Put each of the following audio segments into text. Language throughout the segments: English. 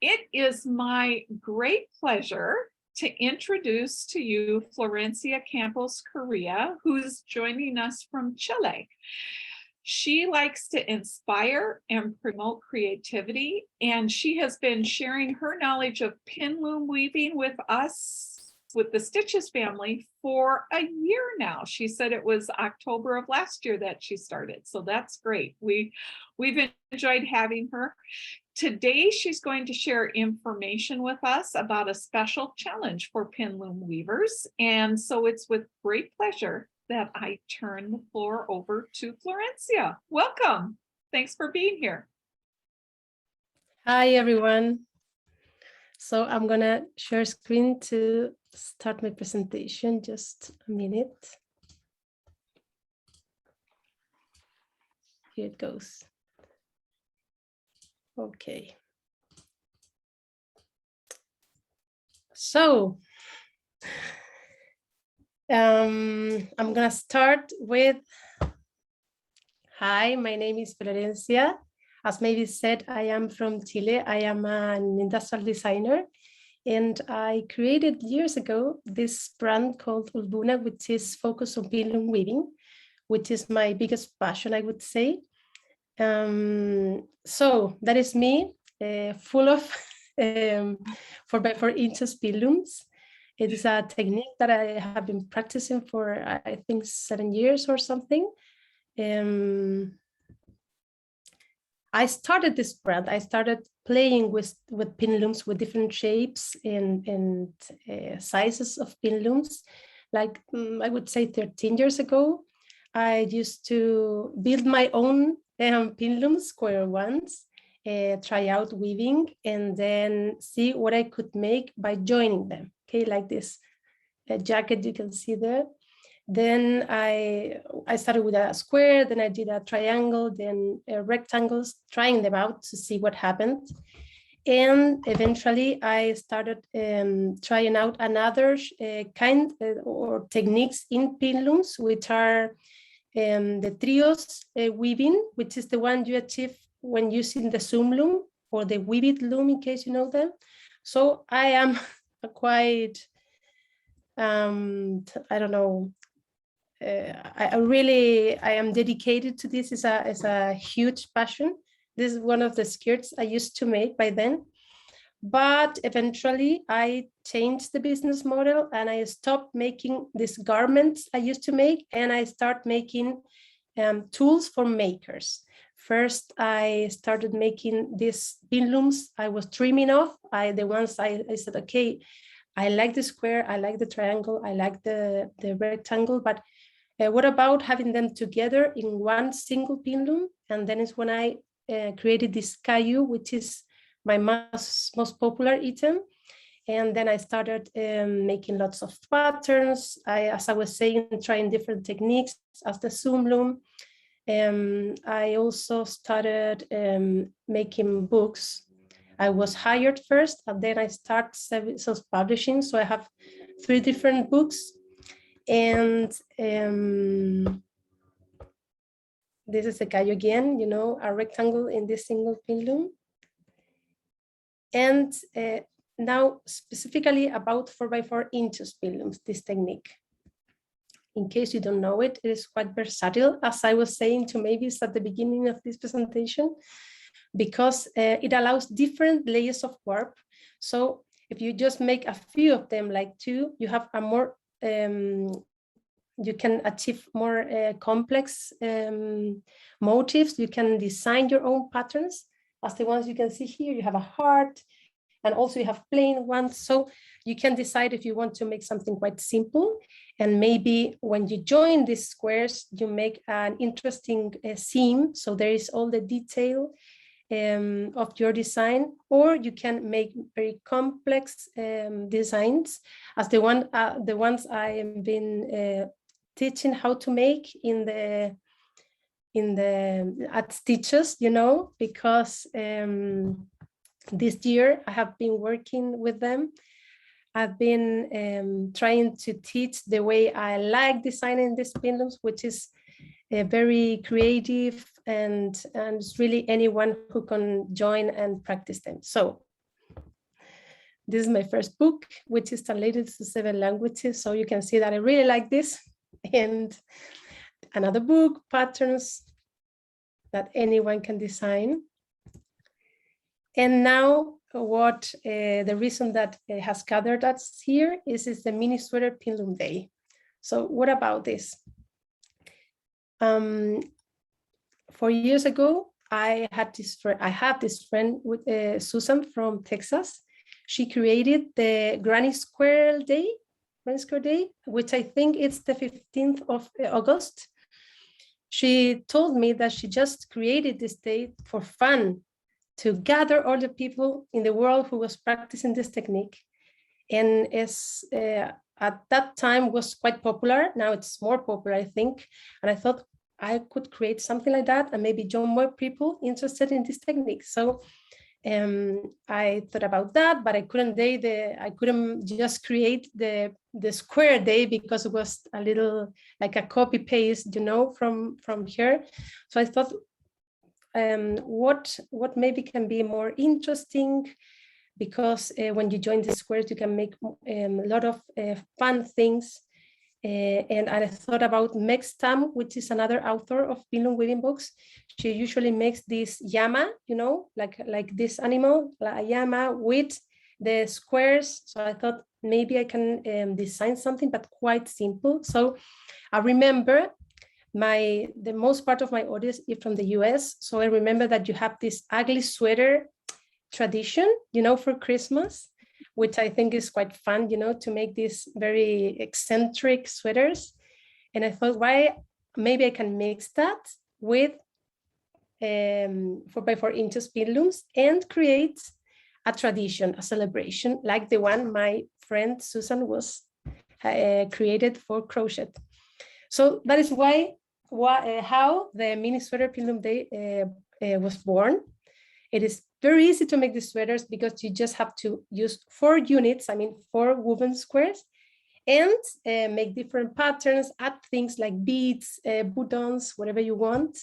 It is my great pleasure to introduce to you Florencia Campos Correa, who's joining us from Chile. She likes to inspire and promote creativity, and she has been sharing her knowledge of pin loom weaving with us, with the Stitches family, for a year now. She said it was October of last year that she started, so that's great. We've enjoyed having her. Today, she's going to share information with us about a special challenge for pin loom weavers, and so it's with great pleasure that I turn the floor over to Florencia. Welcome. Thanks for being here. Hi, everyone. So I'm gonna share screen to start my presentation. Just a minute. Here it goes. Okay. So I'm gonna start with, hi, my name is Florencia. As maybe said, I am from Chile. I am an industrial designer, and I created years ago this brand called Ulbuna, which is focused on pin loom weaving, which is my biggest passion, I would say. So that is me, full of 4x4 inches pin looms. It is a technique that I have been practicing for, I think, 7 years or something. I started this brand. I started playing with pin looms with different shapes and sizes of pin looms. Like I would say 13 years ago, I used to build my own pin looms, square ones, try out weaving, and then see what I could make by joining them. Okay, like this jacket you can see there. Then I started with a square, then I did a triangle, then rectangles, trying them out to see what happened. And eventually I started trying out another kind or techniques in pin looms, which are the trios weaving, which is the one you achieve when using the zoom loom or the weave it loom, in case you know them. So I am quite, I don't know, I am dedicated to this. It's a huge passion. This is one of the skirts I used to make by then. But eventually I changed the business model and I stopped making these garments I used to make, and I start making tools for makers. First, I started making these pin looms I was dreaming of. The ones I said, okay, I like the square, I like the triangle, I like the rectangle, but what about having them together in one single pin loom? And then is when I created this Caillou, which is my most popular item. And then I started making lots of patterns. As I was saying, trying different techniques as the zoom loom. I also started making books. I was hired first, and then I started self-publishing. So I have 3 different books. And this is a Caillou again, you know, a rectangle in this single pin loom. And now specifically about 4x4 inches pin looms, this technique. In case you don't know it, it is quite versatile, as I was saying to Mavis at the beginning of this presentation, because it allows different layers of warp. So if you just make a few of them, like 2, you have a more, you can achieve more complex motifs. You can design your own patterns, as the ones you can see here. You have a heart, and also you have plain ones. So you can decide if you want to make something quite simple, and maybe when you join these squares, you make an interesting seam. So there is all the detail of your design, or you can make very complex designs, as the ones I have been teaching how to make at Stitches, you know, because this year I have been working with them. I've been trying to teach the way I like designing these pin looms, which is very creative, and it's really anyone who can join and practice them. So This is my first book, which is translated to 7 languages. So you can see that I really like this. And another book, patterns that anyone can design. And now what the reason that has gathered us here is the mini sweater pin loom day. So what about this? 4 years ago, I have this friend with Susan from Texas. She created the Granny Square Day, which I think it's the 15th of August. She told me that she just created this day for fun, to gather all the people in the world who was practicing this technique. And at that time was quite popular. Now it's more popular, I think. And I thought I could create something like that and maybe join more people interested in this technique. So I thought about that, but I couldn't just create the square day because it was a little like a copy paste, from here. So I thought, what maybe can be more interesting, because when you join the squares, you can make a lot of fun things. And I thought about Meg Stam, which is another author of pin loom weaving books. She usually makes this llama, like this animal, like a llama with the squares. So I thought maybe I can design something, but quite simple. So I remember the most part of my audience is from the US. So I remember that you have this ugly sweater tradition, for Christmas, which I think is quite fun, to make these very eccentric sweaters. And I thought, why maybe I can mix that with 4x4 inches pin looms and create a tradition, a celebration, like the one my friend Susan was created for crochet. So that is how the mini sweater pin loom day was born. It is very easy to make the sweaters because you just have to use 4 units, 4 woven squares, and make different patterns, add things like beads, buttons, whatever you want,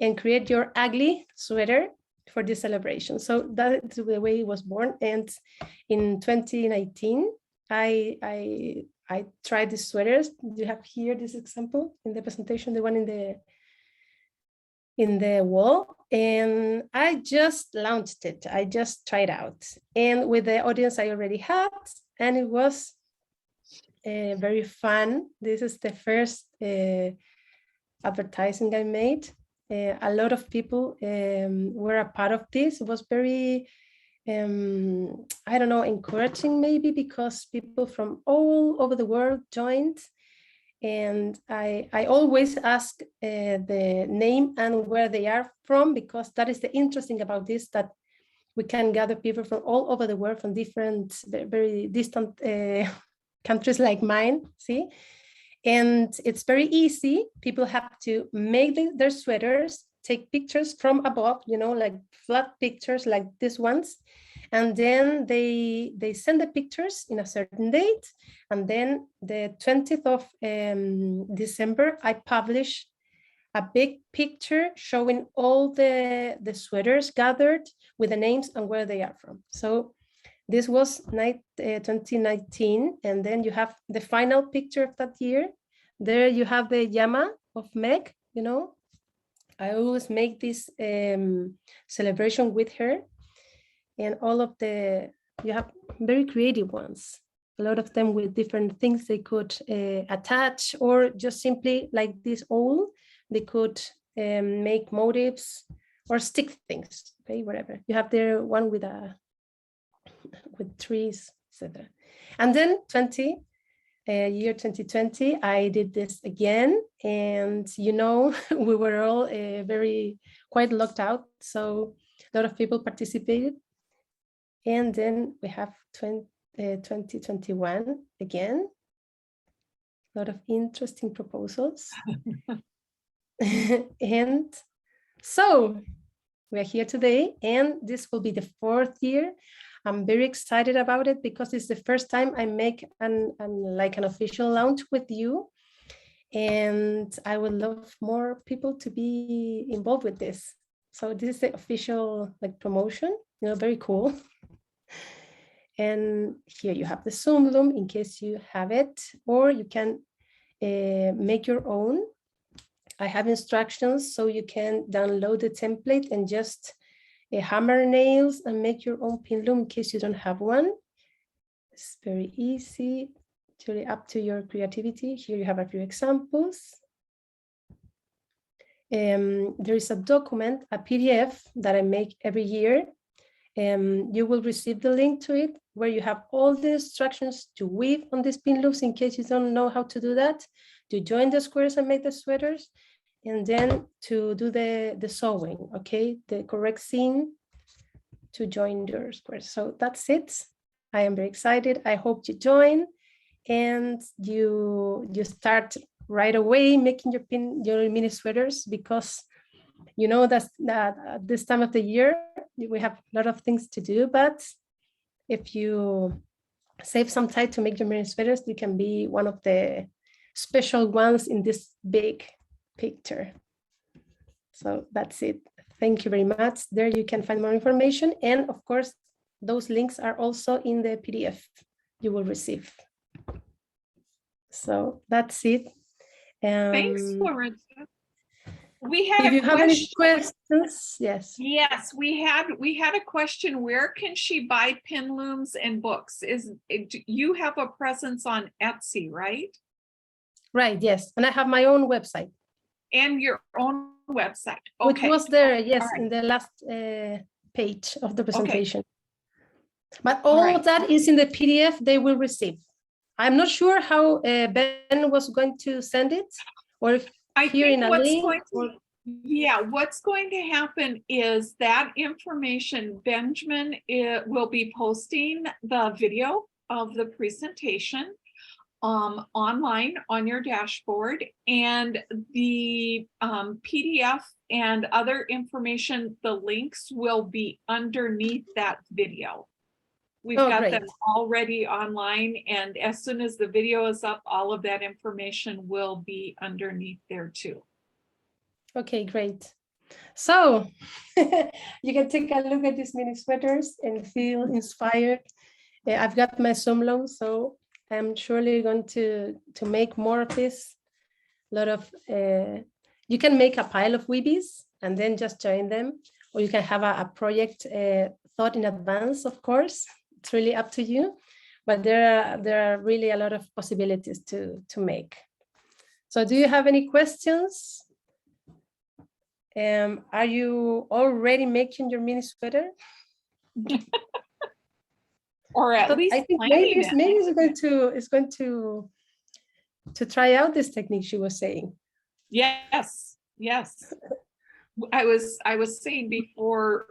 and create your ugly sweater for this celebration. So that's the way it was born. And in 2019, I tried these sweaters. You have here this example in the presentation, the one in the wall, and I just launched it. I just tried out, and with the audience I already had, and it was very fun. This is the first advertising I made. A lot of people were a part of this. It was very, I don't know, encouraging maybe, because people from all over the world joined. And I always ask the name and where they are from, because that is the interesting about this, that we can gather people from all over the world, from different, very distant countries like mine, see? And it's very easy. People have to make their sweaters, take pictures from above, like flat pictures like these ones. And then they send the pictures in a certain date. And then the 20th of December, I publish a big picture showing all the sweaters gathered with the names and where they are from. So this was 2019. And then you have the final picture of that year. There you have the llama of Meg, I always make this celebration with her. And all of you have very creative ones, a lot of them with different things they could attach, or just simply like this owl, they could make motifs or stick things, okay, whatever. You have there one with trees, etc. And then year 2020, I did this again, and we were all quite locked out, so a lot of people participated. And then we have 2021 again, a lot of interesting proposals. And so we're here today, and this will be the 4th year. I'm very excited about it because it's the first time I make an official launch with you. And I would love more people to be involved with this. So this is the official promotion, very cool. And here you have the Zoom Loom in case you have it, or you can make your own. I have instructions so you can download the template and just hammer nails and make your own pin loom in case you don't have one. It's very easy, really up to your creativity. Here you have a few examples. There is a document, a PDF that I make every year. You will receive the link to it where you have all the instructions to weave on these pin loops in case you don't know how to do that, to join the squares and make the sweaters, and then to do the sewing, okay? The correct seam to join your squares. So that's it. I am very excited. I hope you join and you start right away making your mini sweaters, because you know that at this time of the year we have a lot of things to do, but if you save some time to make your mini sweaters, you can be one of the special ones in this big picture. So that's it. Thank you very much. There you can find more information, and of course those links are also in the PDF you will receive. So that's it. Thanks, Florencia. We had if you have any questions, yes. Yes, we had a question. Where can she buy pin looms and books? You have a presence on Etsy, right? Right, yes. And I have my own website. And your own website. Okay. Which was there, yes, right. in the last page of the presentation. Okay. But all of that is in the PDF they will receive. I'm not sure how Ben was going to send it, or if here in a link. Yeah, what's going to happen is that information, Benjamin will be posting the video of the presentation online on your dashboard, and the PDF and other information, the links will be underneath that video. We've got them already online, and as soon as the video is up, all of that information will be underneath there too. Okay, great. So you can take a look at these mini sweaters and feel inspired. I've got my Zoom Loom, so I'm surely going to make more of this. A lot of, you can make a pile of weebies and then just join them, or you can have a project thought in advance, of course. It's really up to you, but there are really a lot of possibilities to make. So do you have any questions? Are you already making your mini sweater? Or at least I think maybe is going to try out this technique she was saying. Yes, yes. I was saying before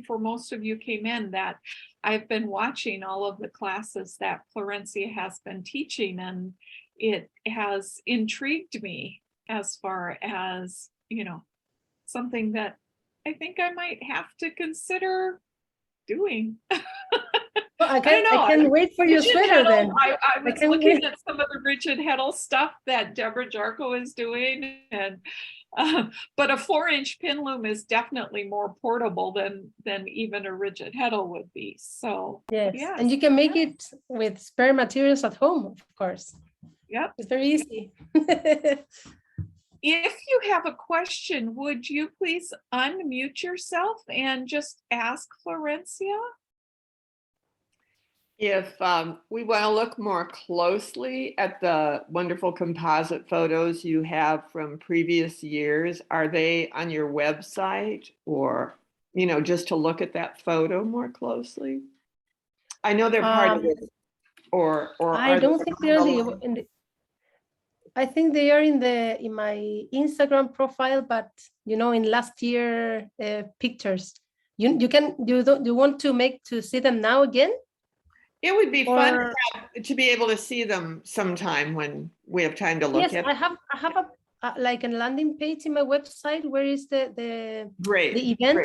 most of you came in that I've been watching all of the classes that Florencia has been teaching, and it has intrigued me as far as, you know, something that I think I might have to consider doing. Well, I can't wait for your sweater then. I was looking at some of the rigid heddle stuff that Deborah Jarko is doing, and but a 4-inch pin loom is definitely more portable than even a rigid heddle would be. So yes, and you can make it with spare materials at home, of course. Yep, it's very easy. If you have a question, would you please unmute yourself and just ask Florencia? If we want to look more closely at the wonderful composite photos you have from previous years, are they on your website, or, you know, just to look at that photo more closely? I know they're part of it, or I don't think they're I think they are in my Instagram profile, but you know, in last year pictures. You want to see them now again? It would be fun to be able to see them sometime when we have time to look at. Yes, I have like a landing page in my website where is the event. Great.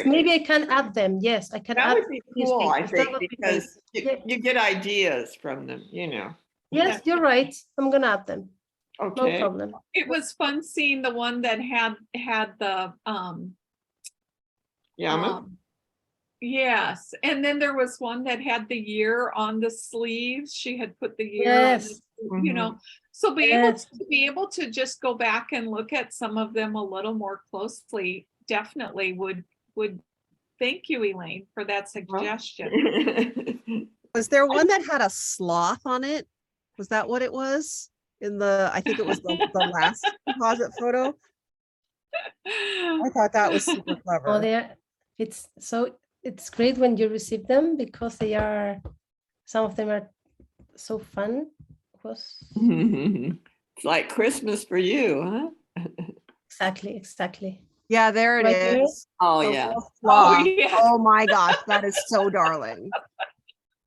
Maybe I can add them. Yes, I can. That would be cool, I think, because you get ideas from them, you know. Yes, you're right. I'm gonna add them. Okay. No problem. It was fun seeing the one that had the Yes, and then there was one that had the year on the sleeves. She had put the year on Yes. you know, so Yes. be able to just go back and look at some of them a little more closely, definitely would thank you, Elaine, for that suggestion. Was there one that had a sloth on it? Was that what it was? I think it was the last composite photo. I thought that was super Oh, clever. it's great when you receive them because some of them are so fun. It's like Christmas for you, huh? Exactly. Yeah, there it Right there. is. Oh, The yeah. little sloth. yeah. Oh my gosh, that is so darling.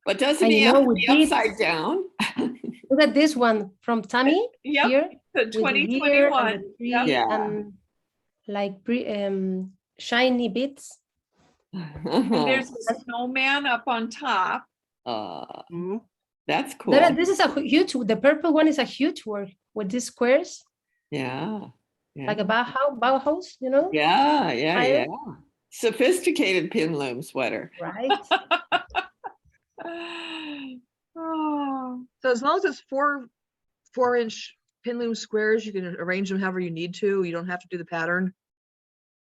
But doesn't And he you have know, to we be did- upside down? Look at this one from Tammy Yep, here the with the year and 2021. the tree Yep. Yeah. and like shiny bits. And there's a snowman up on top. Mhm. That's cool. This is a huge. The purple one is a huge work with these squares, Yeah. like a Bauhaus, you know? Yeah, yeah, Style. yeah. Sophisticated pin loom sweater. Right. Oh, So as long as it's 4-inch pin loom squares, you can arrange them however you need to. You don't have to do the pattern.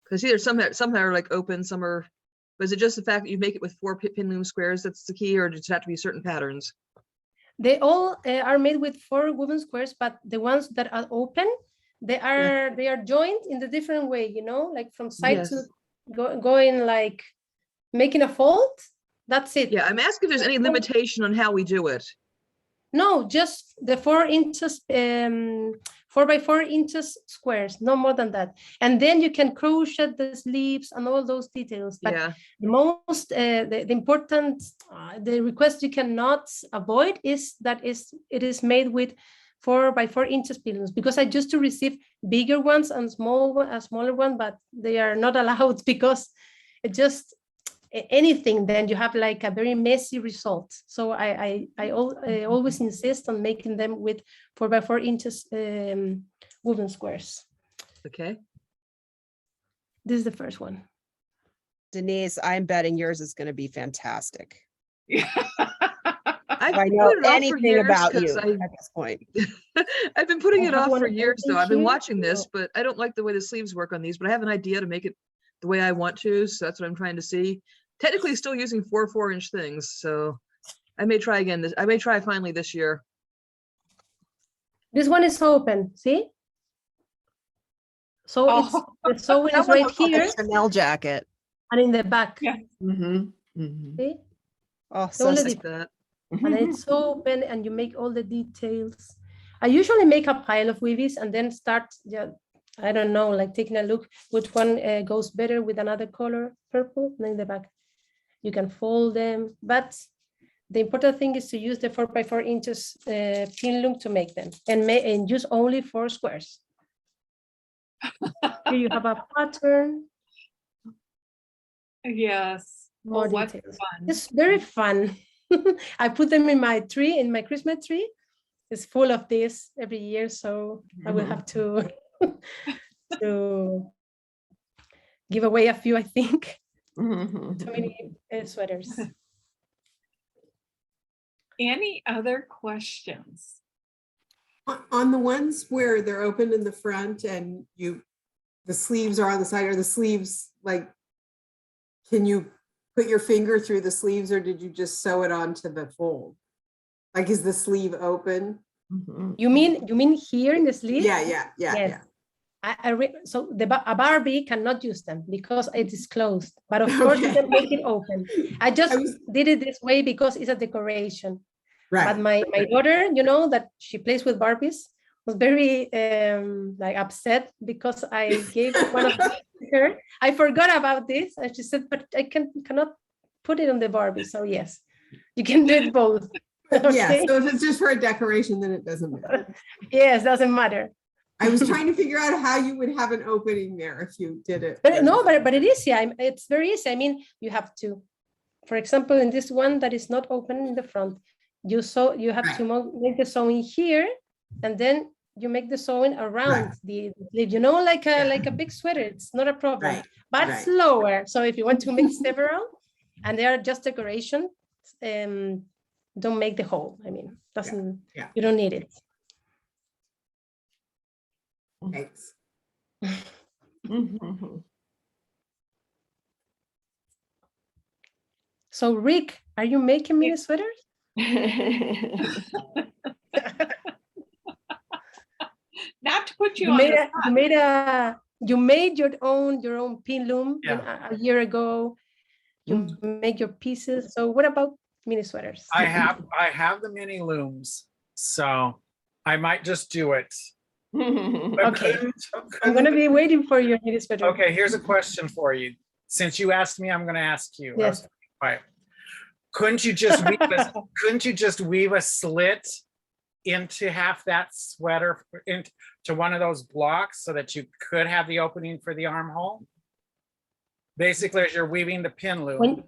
Because either some are like open, some are. But is it just the fact that you make it with 4 pin loom squares that's the key, or does it have to be certain patterns? They all are made with 4 woven squares, but the ones that are open, they are joined in the different way, you know, like from side to going like making a fold. That's it. Yeah, I'm asking if there's any limitation on how we do it. No, just the 4 inches, 4x4 inches squares, no more than that. And then you can crochet the sleeves and all those details. But Yeah, the most, the important, the request you cannot avoid is that it is made with 4x4 inches pillows, because I used to receive bigger ones and smaller one, but they are not allowed because it just anything, then you have like a very messy result. So I always insist on making them with 4x4 inches woven squares. okay. This is the first one. Denise, I'm betting yours is going to be fantastic. yeah. If I I've know put it off for anything years about 'cause you at this point. I've been putting I it have off one for years though. open I've been here. watching this, Oh. but I don't like the way the sleeves work on these, but I have an idea to make it the way I want to. So that's what I'm trying to see. Technically still using 4 4-inch things. So I may try again. I may try finally this year. This one is open, see? So Oh. the sewing That is one right looks like here a Chanel jacket. and in the back. Yeah. See? Oh, The so only sweet. Like that. And it's open and you make all the details. I usually make a pile of weavies and then start, I don't know, like taking a look which one goes better with another color, purple, and in the back. You can fold them, but the important thing is to use the 4x4 inches pin loom to make them and use only 4 squares. Here you have a pattern, Yes. more Oh, what details. fun. It's very fun. I put them in my tree, in my Christmas tree. It's full of this every year, so I will have to to give away a few, I think. Too many sweaters. Any other questions? On the ones where they're open in the front and the sleeves are on the side, are the sleeves like, can you put your finger through the sleeves or did you just sew it onto the fold? Like, is the sleeve open? You mean here in the sleeve? Yeah. Yes. So a Barbie cannot use them because it is closed, but of course you can make it open. I just did it this way because it's a decoration. Right. But my daughter, you know, that she plays with Barbies, was very like upset because I gave one of them to her. I forgot about this, and she said, "But I cannot put it on the Barbie." So yes, you can do it both. Yeah. Okay? So if it's just for a decoration, then it doesn't matter. Yes, doesn't matter. I was trying to figure out how you would have an opening there if you did it. But no, but it is, yeah. It's very easy. I mean, you have to, for example, in this one that is not open in the front, you have to make the sewing here, and then you make the sewing around the sleeve. You know, like a big sweater. It's not a problem, but slower. So if you want to make several, and they are just decoration. Don't make the hole. I mean, doesn't, yeah. you don't need it. Thanks. Mhm. So Rick, are you making mini sweaters? Not to put you You on made the a, you made your own pin loom a year ago. You make your pieces. So what about mini sweaters? I have the mini looms, so I might just do it. But Okay. I'm couldn't- gonna be waiting for your mini sweater. Okay, here's a question for you. Since you asked me, I'm gonna ask you. I was Yes. quiet. Couldn't you just weave a slit into half that sweater into one of those blocks so that you could have the opening for the armhole? Basically, as you're weaving the pin loom,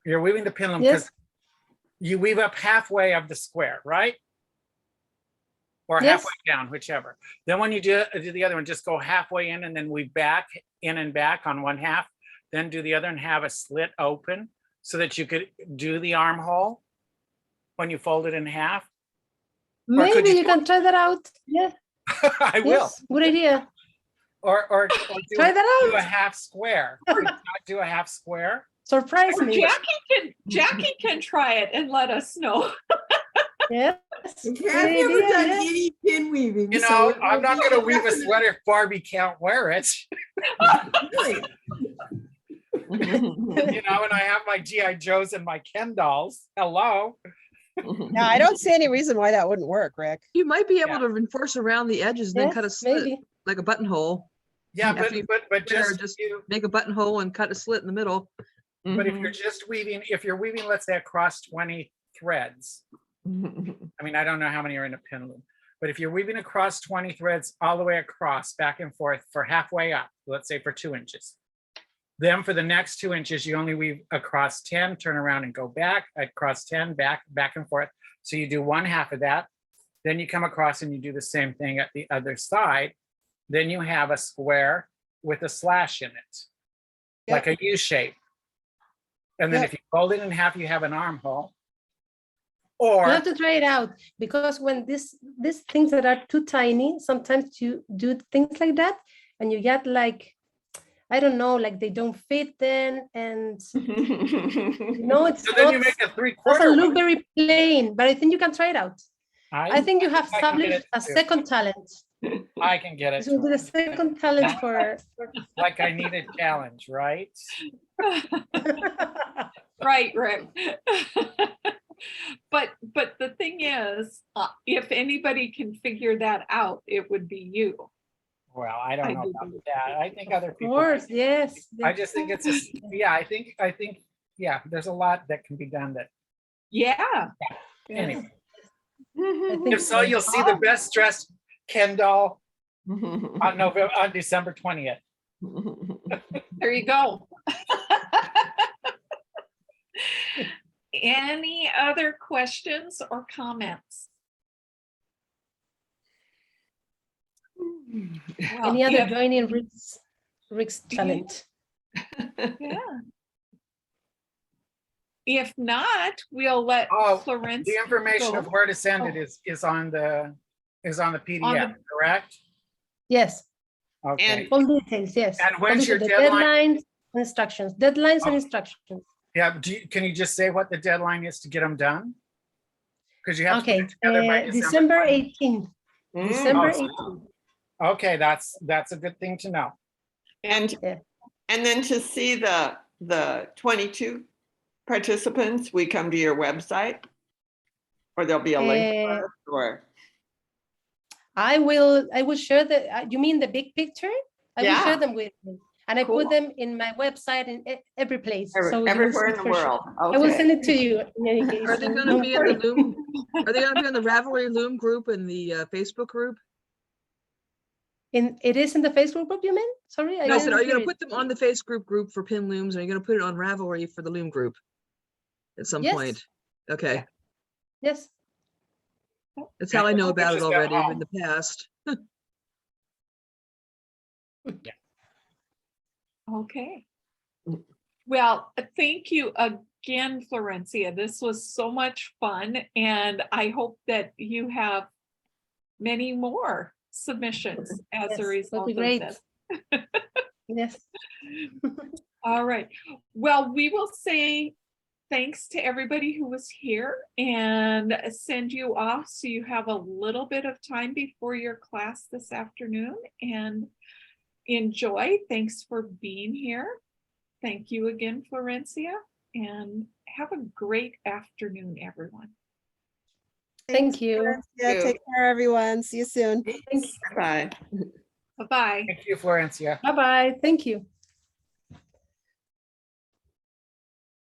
you're weaving the pin loom because Yes. you weave up halfway of the square, right? Or Yes. halfway down, whichever. Then when you do the other one, just go halfway in and then weave back in and back on one half, then do the other and have a slit open so that you could do the armhole when you fold it in half. Or could Maybe you you can try that out. Yeah. I will. Yes. Good idea. Or do Try that do a out. half square. Could you not do a half square? Surprise Or me. Jackie can try it and let us know. Yes. Okay, Good I've never idea, done yes. any pin weaving. You so know, it I'm will not be going to weave a definite- sweater if Barbie can't wear it. Really? You know, and I have my GI Joes and my Ken dolls. Hello. Yeah, I don't see any reason why that wouldn't work, Rick. You might be able Yeah. to reinforce around the edges and then cut a Yes, slit, maybe. like a buttonhole. Yeah, After you but square, just just make a buttonhole and cut a slit in the middle. but if you're just weaving, let's say across 20 threads. I mean, I don't know how many are in a pin loom, but if you're weaving across 20 threads all the way across, back and forth for halfway up, let's say for 2 inches. Then for the next 2 inches, you only weave across 10, turn around and go back, across 10, back and forth. So you do one half of that. Then you come across and you do the same thing at the other side. Then you have a square with a slash in it, like a U shape. And then Yep. if you fold it in half, you have an armhole. You Or have to try it out because when these things that are too tiny, sometimes you do things like that and you get like, I don't know, like they don't fit then, and it's so then you not, make a doesn't 3/4 look one. very plain, but I think you can try it out. I think you have I can get established it a too. second talent. I can get it. This will be the second talent for. Like I need a challenge, right? Right, Rick. But the thing is, if anybody can figure that out, it would be you. Well, I don't I know do about believe that. I think other Of people. course, yes. I just think it's yeah, I think yeah, there's a lot that can be done that Yeah. anyway. I think If so, you'll see the best dressed Ken doll on December 20th. There you go. Any other questions or comments? Well, Any other if- joining Rick's talent? Yeah. If not, we'll let Oh, Florence. The information go. of where to send it is on the PDF, correct? Yes, Okay. all details, yes. And when's All your the deadline? deadlines and Oh. instructions. Yeah, can you just say what the deadline is to get them done? Because you have to Okay, put it together by December 18th. December Oh, 18th. Okay, that's a good thing to know. And Yeah. and then to see the 22 participants, we come to your website, or there'll be a link first, or I will share you mean the big picture? I will Yeah. share them with you. And I Cool. put them in my website in every place. So you will everywhere see in the for sure. world. I will Okay. send it to you in any case. Are they so gonna don't be in worry. the Loom? Are they gonna be in the Ravelry Loom group and the Facebook group? It is in the Facebook group, you mean? Sorry, No, I said, didn't are you hear gonna it. put them on the Facebook group for pin looms? Or are you gonna put it on Ravelry for the Loom group? At some Yes. point? Okay, Yes. that's how I know It's about it just at already home. in the past. Okay. Well, thank you again, Florencia. This was so much fun, and I hope that you have many more submissions as Yes, a would result be of great. this. Yes. All right. Well, we will say thanks to everybody who was here and send you off so you have a little bit of time before your class this afternoon, and enjoy. Thanks for being here. Thank you again, Florencia, and have a great afternoon, everyone. Thank you. Yeah, take care, everyone. See you soon. Thank you. Bye. Bye-bye. Thank you, Florencia. Bye-bye. Thank you.